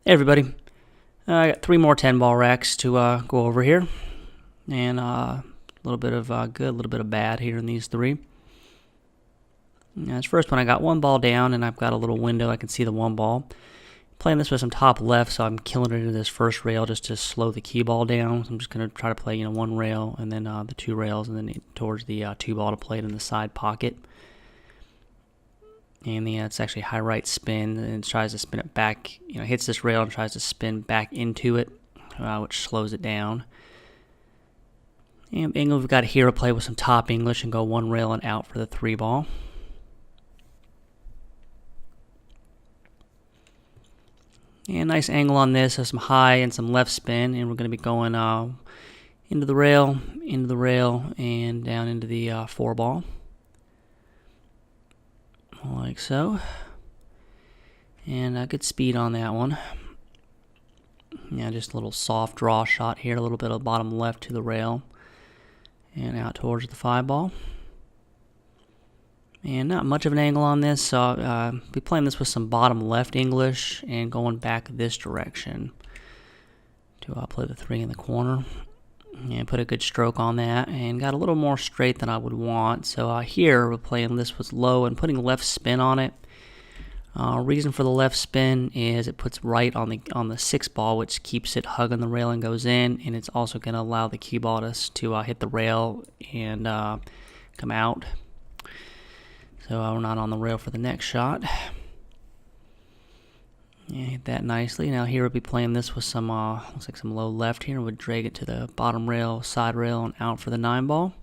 Hey everybody, I got 3 more 10-ball racks to go over here, and a little bit of good, a little bit of bad here in these 3. Now, this first one, I got 1 ball down, and I've got a little window. I can see the 1 ball. Playing this with some top left, so I'm killing it into this first rail just to slow the cue ball down. So I'm just going to try to play 1 rail, and then the 2 rails, and then towards the 2 ball to play it in the side pocket. And it's actually high right spin, and it tries to spin it back, hits this rail and tries to spin back into it, which slows it down. And English, we've got here to play with some top English and go 1 rail and out for the 3 ball. And nice angle on this, so some high and some left spin, and we're going to be going into the rail, and down into the 4 ball. Like so. And good speed on that one. Yeah, just a little soft draw shot here, a little bit of bottom left to the rail, and out towards the 5 ball. And not much of an angle on this, so I'll be playing this with some bottom left English and going back this direction to play the 3 in the corner. And put a good stroke on that, and got a little more straight than I would want. So here we're playing this with low and putting left spin on it. Reason for the left spin is it puts right on the 6 ball, which keeps it hugging the rail and goes in, and it's also going to allow the cue ball to hit the rail and come out. So we're not on the rail for the next shot. Yeah, hit that nicely. Now here we'll be playing this with some, looks like some low left here. We'll drag it to the bottom rail, side rail, and out for the 9 ball.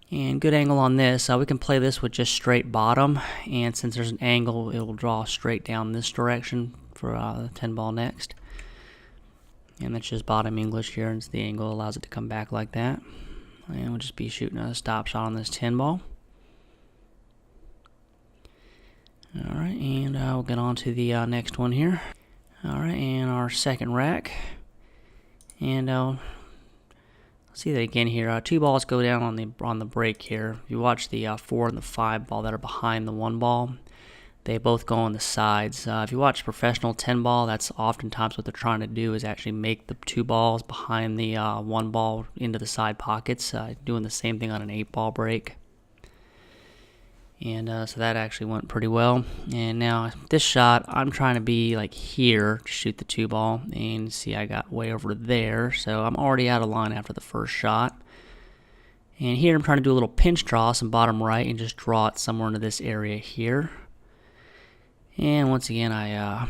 And good angle on this. We can play this with just straight bottom, and since there's an angle, it will draw straight down this direction for the 10 ball next. And that's just bottom English here, and the angle allows it to come back like that. And we'll just be shooting a stop shot on this 10 ball. Alright, and we'll get on to the next one here. Alright, and our second rack. And let's see that again here. 2 balls go down on the break here. If you watch the 4 and the 5 ball that are behind the 1 ball, they both go on the sides. If you watch professional 10 ball, that's oftentimes what they're trying to do, is actually make the 2 balls behind the 1 ball into the side pockets, doing the same thing on an 8 ball break. And so that actually went pretty well. And now this shot, I'm trying to be like here to shoot the 2 ball. And see, I got way over there. So I'm already out of line after the first shot. And here I'm trying to do a little pinch draw, some bottom right, and just draw it somewhere into this area here. And once again, I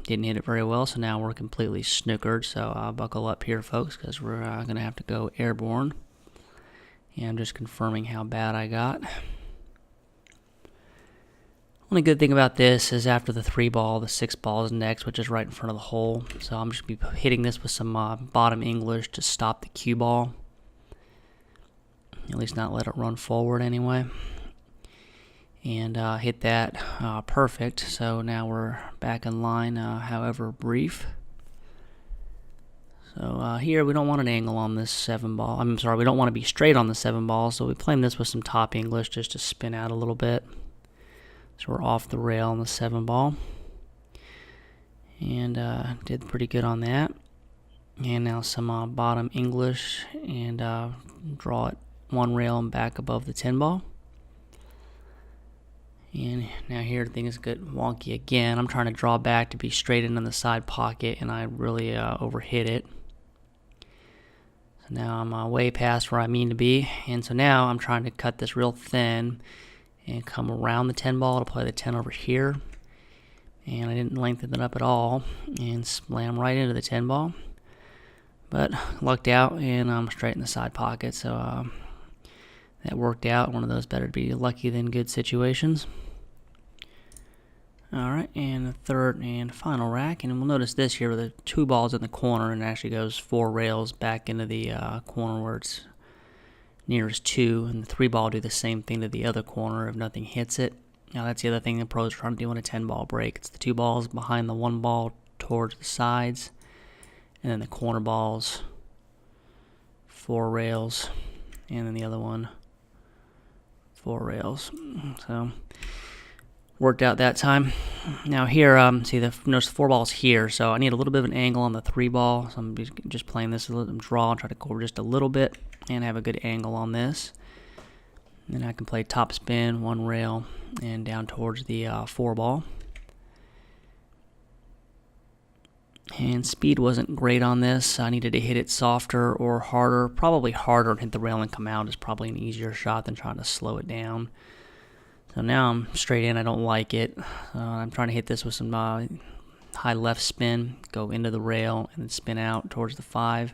didn't hit it very well. So now we're completely snookered. So buckle up here, folks, because we're going to have to go airborne. And I'm just confirming how bad I got. Only good thing about this is after the 3 ball, the 6 ball is next, which is right in front of the hole. So I'm just going to be hitting this with some bottom English to stop the cue ball. At least not let it run forward anyway. And hit that perfect. So now we're back in line, however brief. So here we don't want an angle on this 7 ball. I'm sorry, we don't want to be straight on the 7 ball. So we're playing this with some top English just to spin out a little bit. So we're off the rail on the 7 ball, and did pretty good on that. And now some bottom English, and draw it 1 rail and back above the 10 ball. And now here the thing is good wonky again. I'm trying to draw back to be straight in the side pocket, and I really overhit it. So now I'm way past where I mean to be, and so now I'm trying to cut this real thin and come around the 10 ball to play the 10 over here. And I didn't lengthen it up at all and slam right into the 10 ball. But lucked out, and I'm straight in the side pocket. So that worked out. One of those better to be lucky than good situations. Alright, and the third and final rack. And we'll notice this here with the 2 balls in the corner, and it actually goes 4 rails back into the corner where it's nearest 2, and the 3 ball do the same thing to the other corner if nothing hits it. Now that's the other thing the pros are trying to do on a 10 ball break. It's the 2 balls behind the 1 ball towards the sides, and then the corner balls 4 rails, and then the other one 4 rails. So Worked out that time. Now here, see notice the 4 ball's here, so I need a little bit of an angle on the 3 ball. So I'm just playing this a little draw, try to go over just a little bit, and have a good angle on this. Then I can play top spin, 1 rail, and down towards the 4 ball. And speed wasn't great on this. I needed to hit it softer or harder. Probably harder and hit the rail and come out is probably an easier shot than trying to slow it down. So now I'm straight in. I don't like it. I'm trying to hit this with some high left spin, go into the rail, and then spin out towards the 5.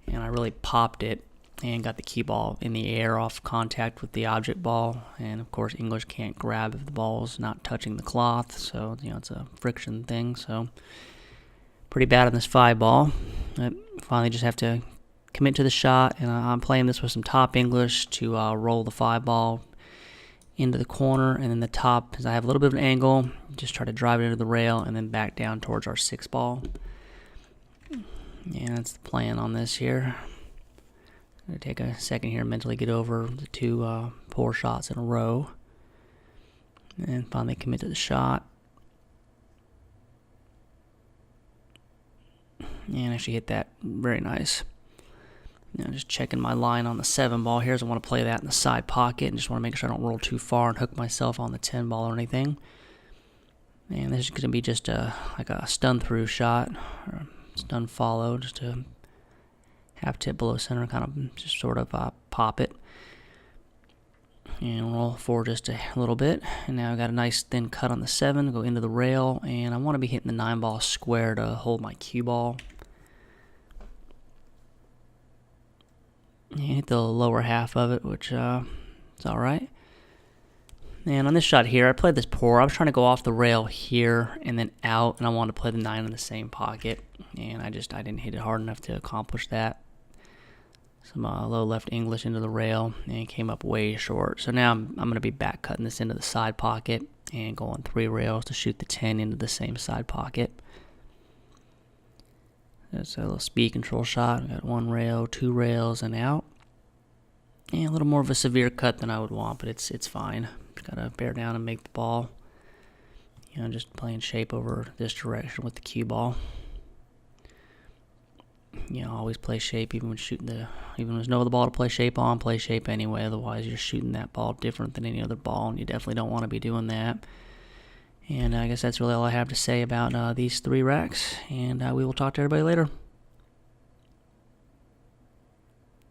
And I really popped it and got the cue ball in the air off contact with the object ball. And of course, English can't grab if the ball's not touching the cloth. So, it's a friction thing. So, pretty bad on this 5 ball. I finally just have to commit to the shot. And I'm playing this with some top English to roll the 5 ball into the corner, and then the top, because I have a little bit of an angle, just try to drive it into the rail and then back down towards our 6 ball. And that's the plan on this here. I'm going to take a second here and mentally get over the 2 poor shots in a row. And finally commit to the shot. And actually hit that very nice. Just checking my line on the 7 ball here, so I want to play that in the side pocket and just want to make sure I don't roll too far and hook myself on the 10 ball or anything. And this is going to be just like a stun through shot, or stun follow, just to half tip below center, kind of just sort of pop it. And roll forward just a little bit. And now I've got a nice thin cut on the 7, go into the rail, and I want to be hitting the 9 ball square to hold my cue ball. And hit the lower half of it, which is alright. And on this shot here, I played this poor. I was trying to go off the rail here and then out, and I wanted to play the 9 in the same pocket. And I didn't hit it hard enough to accomplish that. Some low left English into the rail, and it came up way short. So now I'm going to be back cutting this into the side pocket and going 3 rails to shoot the 10 into the same side pocket. That's a little speed control shot. I got 1 rail, 2 rails, and out. And a little more of a severe cut than I would want, but it's fine. Got to bear down and make the ball. Just playing shape over this direction with the cue ball. Always play shape, even when there's no other ball to play shape on. Play shape anyway. Otherwise, you're shooting that ball different than any other ball, and you definitely don't want to be doing that. And I guess that's really all I have to say about these 3 racks, and we will talk to everybody later.